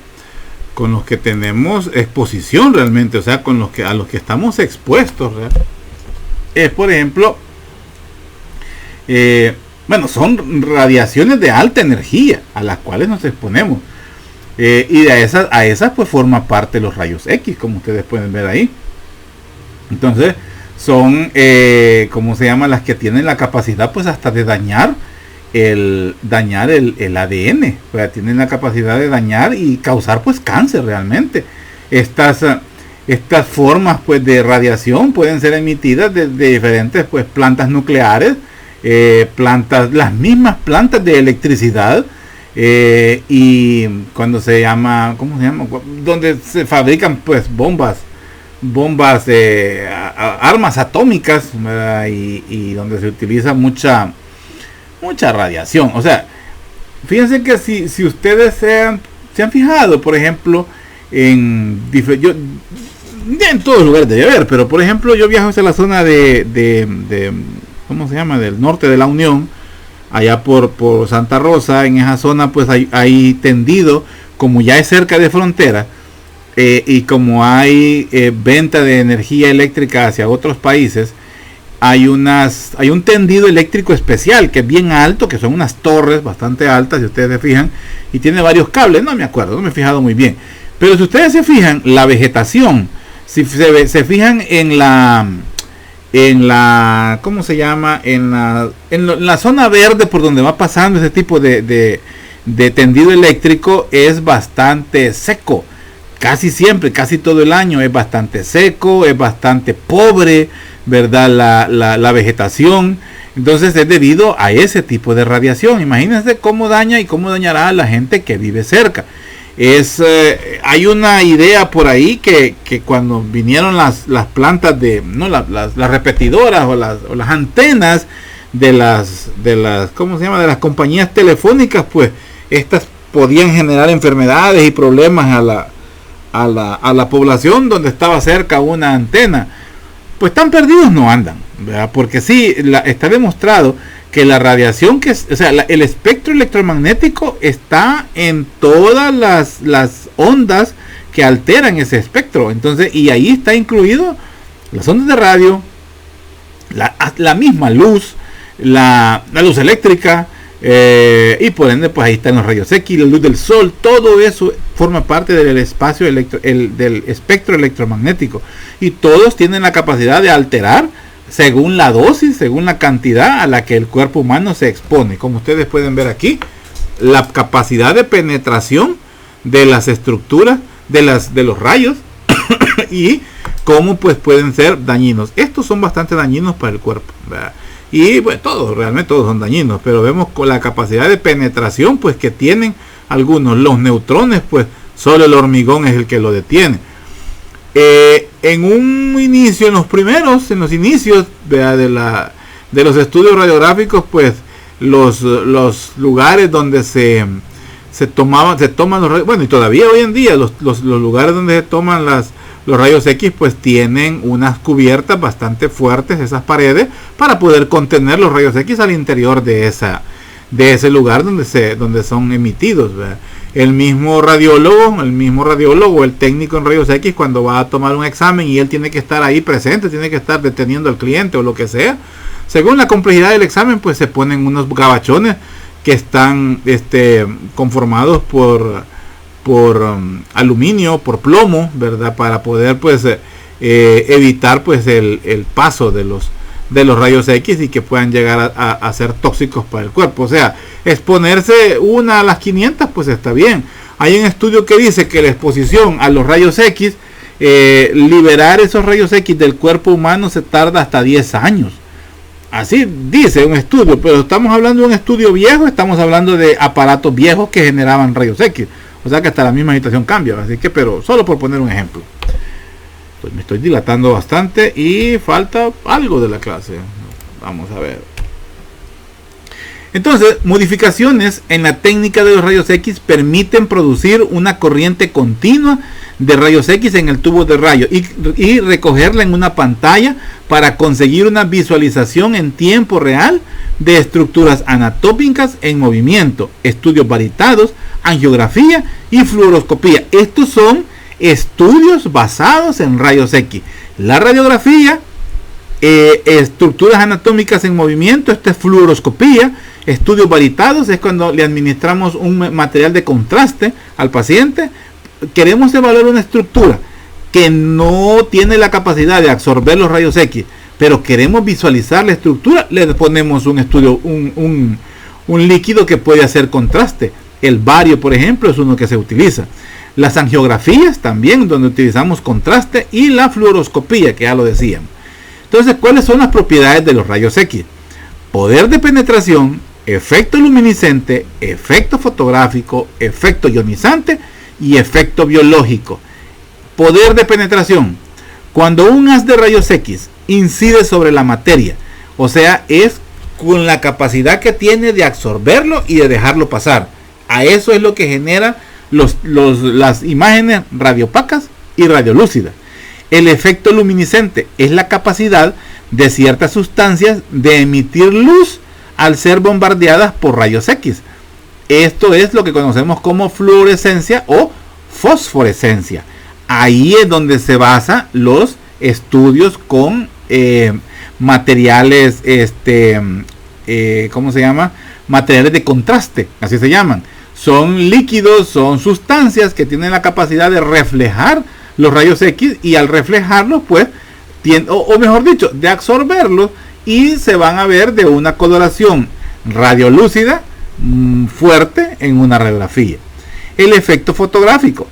tenemos exposición realmente, o sea, a los que estamos expuestos, es por ejemplo son radiaciones de alta energía a las cuales nos exponemos, y de a esas pues forma parte los rayos X, como ustedes pueden ver ahí. Entonces son ¿cómo se llama? Las que tienen la capacidad pues hasta de dañar el ADN, o sea, tienen la capacidad de dañar y causar pues cáncer realmente. Estas formas pues de radiación pueden ser emitidas de diferentes pues plantas nucleares, las mismas plantas de electricidad, y cuando se llama, ¿cómo se llama? Donde se fabrican pues bombas, armas atómicas, y donde se utiliza mucha radiación. O sea, fíjense que si ustedes se han fijado, por ejemplo, en todos los lugares debe haber, pero por ejemplo yo viajo hacia la zona de ¿cómo se llama? Del norte de la Unión, allá por Santa Rosa. En esa zona pues hay tendido, como ya es cerca de frontera, y como hay venta de energía eléctrica hacia otros países, hay un tendido eléctrico especial que es bien alto, que son unas torres bastante altas, si ustedes se fijan, y tiene varios cables. No me acuerdo, no me he fijado muy bien, pero si ustedes se fijan, la vegetación, si se fijan en la ¿cómo se llama? En la zona verde por donde va pasando ese tipo de tendido eléctrico, es bastante seco. Casi siempre, casi todo el año es bastante seco, es bastante pobre, ¿verdad? La vegetación. Entonces es debido a ese tipo de radiación. Imagínense cómo daña y cómo dañará a la gente que vive cerca. Hay una idea por ahí que cuando vinieron las plantas las repetidoras o las antenas de las ¿cómo se llama? De las compañías telefónicas, pues estas podían generar enfermedades y problemas a la población donde estaba cerca una antena. Pues tan perdidos no andan, ¿verdad? Porque sí, está demostrado que la radiación el espectro electromagnético está en todas las ondas que alteran ese espectro. Entonces, y ahí está incluido las ondas de radio, la misma luz, la luz eléctrica, y por ende pues ahí están los rayos X, la luz del sol. Todo eso forma parte del espacio del espectro electromagnético, y todos tienen la capacidad de alterar según la dosis, según la cantidad a la que el cuerpo humano se expone. Como ustedes pueden ver aquí, la capacidad de penetración de las estructuras de los rayos y cómo pues pueden ser dañinos. Estos son bastante dañinos para el cuerpo, ¿verdad? Y bueno, realmente todos son dañinos, pero vemos con la capacidad de penetración pues que tienen algunos. Los neutrones, pues solo el hormigón es el que lo detiene. En un inicio, en los inicios de los estudios radiográficos, pues los lugares donde se toman los rayos, bueno, y todavía hoy en día los lugares donde se toman los rayos X, pues tienen unas cubiertas bastante fuertes, esas paredes, para poder contener los rayos X al interior de ese lugar donde son emitidos, ¿verdad? El mismo radiólogo, el técnico en rayos X, cuando va a tomar un examen y él tiene que estar ahí presente, tiene que estar deteniendo al cliente o lo que sea, según la complejidad del examen, pues se ponen unos gabachones que están conformados por aluminio, por plomo, ¿verdad? Para poder pues evitar pues el paso de los rayos X y que puedan llegar a ser tóxicos para el cuerpo. O sea, exponerse una a las 500 pues está bien. Hay un estudio que dice que la exposición a los rayos X, liberar esos rayos X del cuerpo humano se tarda hasta 10 años. Así dice un estudio, pero estamos hablando de un estudio viejo, estamos hablando de aparatos viejos que generaban rayos X. O sea que hasta la misma situación cambia. Así que, pero solo por poner un ejemplo. Pues me estoy dilatando bastante y falta algo de la clase. Vamos a ver. Entonces, modificaciones en la técnica de los rayos X permiten producir una corriente continua de rayos X en el tubo de rayos y recogerla en una pantalla para conseguir una visualización en tiempo real de estructuras anatómicas en movimiento, estudios varitados, angiografía y fluoroscopía. Estos son estudios basados en rayos X. La radiografía, estructuras anatómicas en movimiento, esto es fluoroscopía. Estudios varitados es cuando le administramos un material de contraste al paciente. Queremos evaluar una estructura que no tiene la capacidad de absorber los rayos X, pero queremos visualizar la estructura, le ponemos un líquido que puede hacer contraste. El bario, por ejemplo, es uno que se utiliza. Las angiografías también, donde utilizamos contraste, y la fluoroscopía, que ya lo decíamos. Entonces, ¿cuáles son las propiedades de los rayos X? Poder de penetración, efecto luminiscente, efecto fotográfico, efecto ionizante y efecto biológico. Poder de penetración: cuando un haz de rayos X incide sobre la materia, o sea, es con la capacidad que tiene de absorberlo y de dejarlo pasar. A eso es lo que genera las imágenes radiopacas y radiolúcidas. El efecto luminiscente es la capacidad de ciertas sustancias de emitir luz al ser bombardeadas por rayos X. Esto es lo que conocemos como fluorescencia o fosforescencia. Ahí es donde se basan los estudios con materiales, ¿cómo se llama? Materiales de contraste, así se llaman. Son líquidos, son sustancias que tienen la capacidad de reflejar los rayos X, y al reflejarlos, pues, o mejor dicho, de absorberlos, y se van a ver de una coloración radiolúcida fuerte en una radiografía. El efecto fotográfico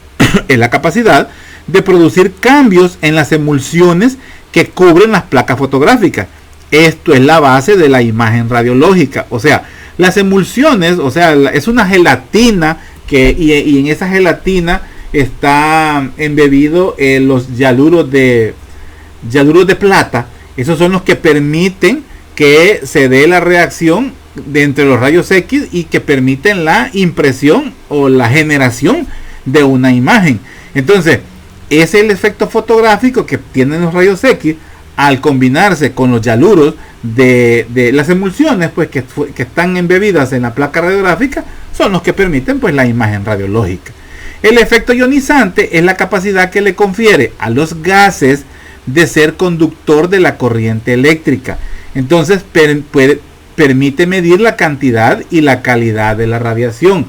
es la capacidad de producir cambios en las emulsiones que cubren las placas fotográficas. Esto es la base de la imagen radiológica. O sea, las emulsiones, o sea, es una gelatina y en esa gelatina está embebido los hialuros de plata. Esos son los que permiten que se dé la reacción de entre los rayos X y que permiten la impresión o la generación de una imagen. Entonces, es el efecto fotográfico que tienen los rayos X al combinarse con los hialuros de las emulsiones, pues que están embebidas en la placa radiográfica, son los que permiten, pues, la imagen radiológica. El efecto ionizante es la capacidad que le confiere a los gases de ser conductor de la corriente eléctrica. Entonces permite medir la cantidad y la calidad de la radiación.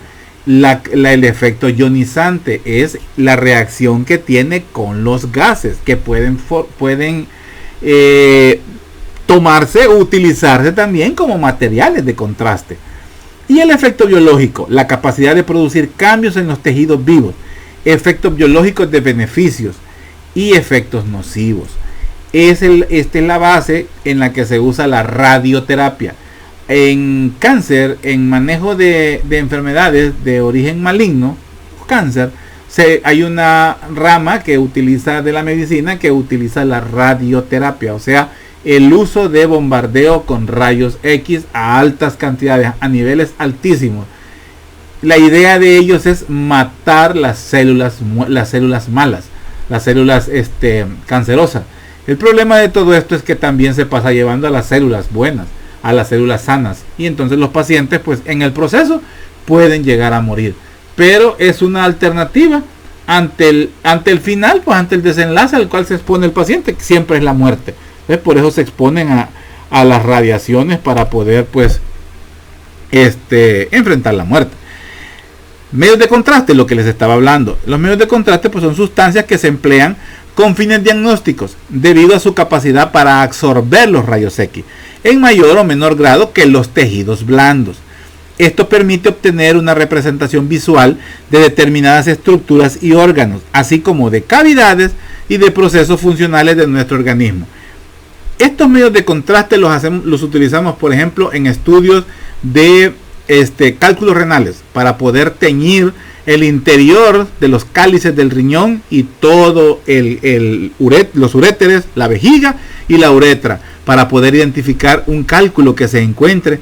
El efecto ionizante es la reacción que tiene con los gases, que pueden tomarse o utilizarse también como materiales de contraste. Y el efecto biológico, la capacidad de producir cambios en los tejidos vivos, efectos biológicos de beneficios y efectos nocivos. Esta es la base en la que se usa la radioterapia. En cáncer, en manejo de enfermedades de origen maligno, cáncer, hay una rama que utiliza de la medicina que utiliza la radioterapia, o sea, el uso de bombardeo con rayos X a altas cantidades, a niveles altísimos. La idea de ellos es matar las células malas, las células cancerosas. El problema de todo esto es que también se pasa llevando a las células buenas, a las células sanas, y entonces los pacientes, pues, en el proceso pueden llegar a morir. Pero es una alternativa ante el final, pues, ante el desenlace al cual se expone el paciente, que siempre es la muerte. Entonces, por eso se exponen a las radiaciones para poder, pues, enfrentar la muerte. Medios de contraste, lo que les estaba hablando. Los medios de contraste, pues, son sustancias que se emplean con fines diagnósticos debido a su capacidad para absorber los rayos X en mayor o menor grado que los tejidos blandos. Esto permite obtener una representación visual de determinadas estructuras y órganos, así como de cavidades y de procesos funcionales de nuestro organismo. Estos medios de contraste los utilizamos, por ejemplo, en estudios de cálculos renales para teñir el interior de los cálices del riñón y todo los uréteres, la vejiga y la uretra, para poder identificar un cálculo que se encuentre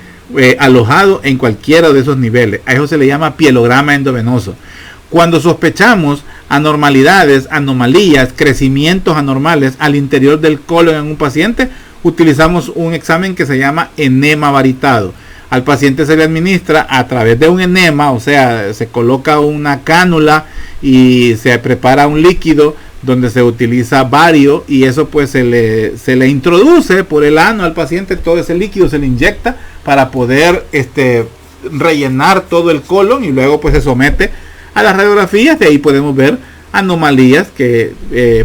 alojado en cualquiera de esos niveles. A eso se le llama pielograma endovenoso. Cuando sospechamos anormalidades, anomalías, crecimientos anormales al interior del colon en un paciente, utilizamos un examen que se llama enema varitado. Al paciente se le administra a través de un enema, o sea, se coloca una cánula y se prepara un líquido donde se utiliza bario, y eso, pues, se le introduce por el ano al paciente. Todo ese líquido se le inyecta para poder rellenar todo el colon, y luego, pues, se somete a las radiografías. De ahí podemos ver anomalías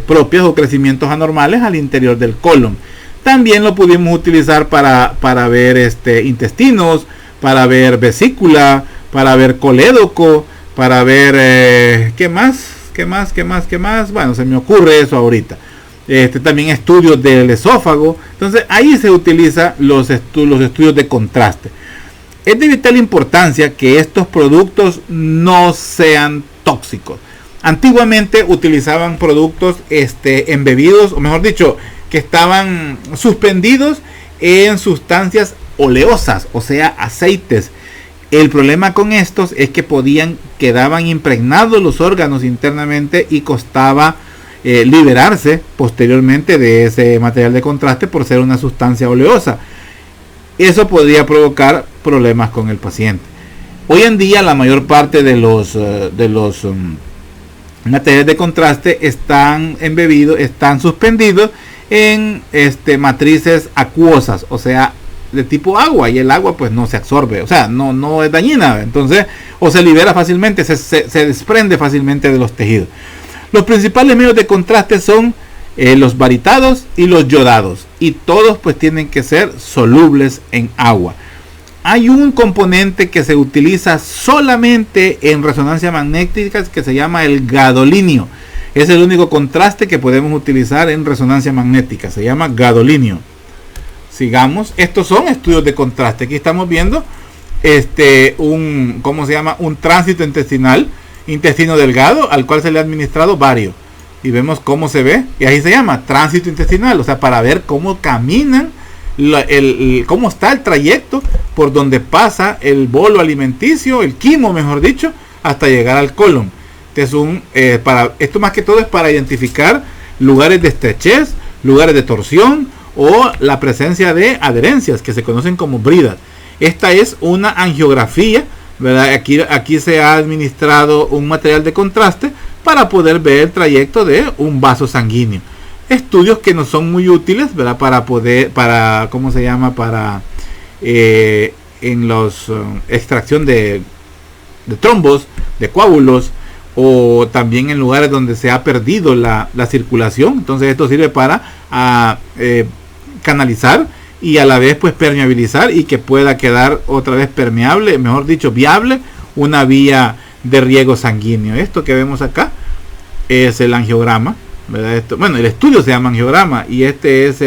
propias o crecimientos anormales al interior del colon. También lo pudimos utilizar para ver intestinos, para ver vesícula, para ver colédoco, para ver ¿qué más? Bueno, se me ocurre eso ahorita. También estudios del esófago. Entonces ahí se utilizan los estudios de contraste. Es de vital importancia que estos productos no sean tóxicos. Antiguamente utilizaban productos embebidos, o mejor dicho, que estaban suspendidos en sustancias oleosas, o sea, aceites. El problema con estos es que quedaban impregnados los órganos internamente y costaba liberarse posteriormente de ese material de contraste por ser una sustancia oleosa. Eso podría provocar problemas con el paciente. Hoy en día la mayor parte de los materiales de contraste están embebidos, están suspendidos en matrices acuosas, o sea, de tipo agua, y el agua pues no se absorbe, o sea, no es dañina, entonces, o se libera fácilmente, se desprende fácilmente de los tejidos. Los principales medios de contraste son los baritados y los yodados, y todos pues tienen que ser solubles en agua. Hay un componente que se utiliza solamente en resonancia magnética que se llama el gadolinio. Es el único contraste que podemos utilizar en resonancia magnética, se llama gadolinio. Sigamos, estos son estudios de contraste. Aquí estamos viendo un tránsito intestinal, intestino delgado, al cual se le ha administrado bario. Y vemos cómo se ve, y ahí se llama tránsito intestinal, o sea, para ver cómo caminan, cómo está el trayecto por donde pasa el bolo alimenticio, el quimo mejor dicho, hasta llegar al colon. Esto más que todo es para identificar lugares de estrechez, lugares de torsión o la presencia de adherencias que se conocen como bridas. Esta es una angiografía, ¿verdad? Aquí se ha administrado un material de contraste para poder ver el trayecto de un vaso sanguíneo. Estudios que nos son muy útiles, ¿verdad? En los extracción de trombos, de coágulos, o también en lugares donde se ha perdido la circulación. Entonces esto sirve para canalizar y a la vez pues permeabilizar, y que pueda quedar otra vez permeable, mejor dicho viable, una vía de riego sanguíneo. Esto que vemos acá es el angiograma, ¿verdad? El estudio se llama angiograma, y esta es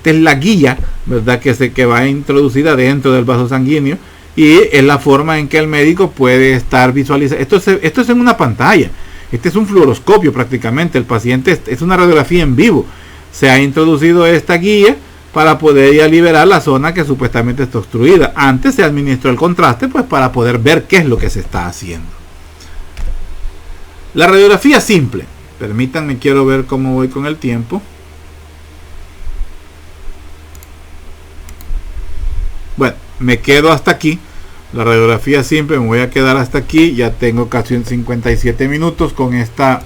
la guía, ¿verdad? que va introducida dentro del vaso sanguíneo, y es la forma en que el médico puede estar visualizando. Esto es en una pantalla, este es un fluoroscopio prácticamente, el paciente es una radiografía en vivo. Se ha introducido esta guía para poder ya liberar la zona que supuestamente está obstruida. Antes se administró el contraste pues para poder ver qué es lo que se está haciendo. La radiografía simple, permítanme, quiero ver cómo voy con el tiempo. Bueno, me quedo hasta aquí. La radiografía simple, me voy a quedar hasta aquí. Ya tengo casi 57 minutos con esta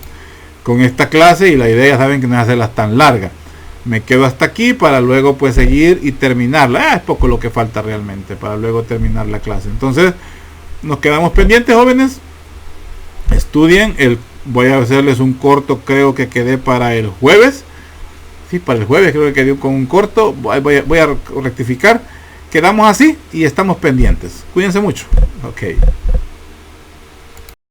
clase, y la idea, ya saben, que no es hacerlas tan larga. Me quedo hasta aquí para luego pues seguir y terminarla. Es poco lo que falta realmente para luego terminar la clase. Entonces nos quedamos pendientes, jóvenes. Estudien. Voy a hacerles un corto, creo que quedé para el jueves. Sí, para el jueves creo que quedé con un corto. Voy a rectificar. Quedamos así y estamos pendientes. Cuídense mucho. Ok.